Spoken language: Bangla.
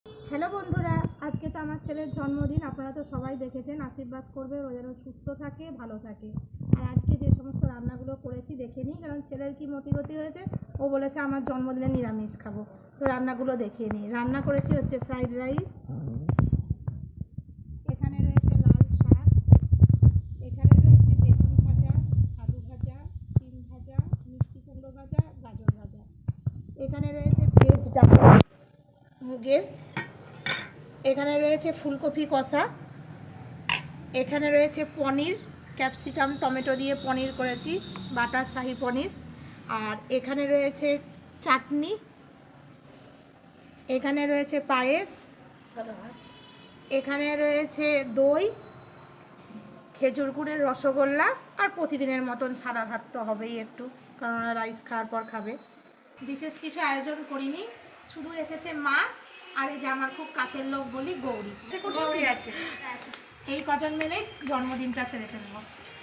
হ্যালো বন্ধুরা, আজকে তো আমার ছেলের জন্মদিন। আপনারা তো সবাই দেখেছেন, আশীর্বাদ করবে ও যেন সুস্থ থাকে, ভালো থাকে। আর আজকে যে সমস্ত রান্নাগুলো করেছি দেখে নিই, কারণ ছেলের কি মতিগতি হয়েছে, ও বলেছে আমার জন্মদিনে নিরামিষ খাবো। তো রান্নাগুলো দেখিয়ে নিই। রান্না করেছি হচ্ছে ফ্রাইড রাইস, এখানে রয়েছে লাল শাক, এখানে রয়েছে বেগুন ভাজা, আলু ভাজা, সিম ভাজা, মিষ্টি কুমড়ো ভাজা, গাজর ভাজা, এখানে রয়েছে ভেজ ডাল মুগের, এখানে রয়েছে ফুলকপি কষা, এখানে রয়েছে পনির, ক্যাপসিকাম টমেটো দিয়ে পনির করেছি, বাটার শাহি পনির। আর এখানে রয়েছে চাটনি, এখানে রয়েছে পায়েস, এখানে রয়েছে দই, খেজুর গুড়ের রসগোল্লা, আর প্রতিদিনের মতন সাদা ভাত তো হবেই একটু, কারণ রাইস খাওয়ার পর খাবে। বিশেষ কিছু আয়োজন করিনি, শুধু এসেছে মা আর এই যে আমার খুব কাছের লোক বলি গৌরী আছে। এই কজন মিলে জন্মদিনটা সেরে ফেলবো।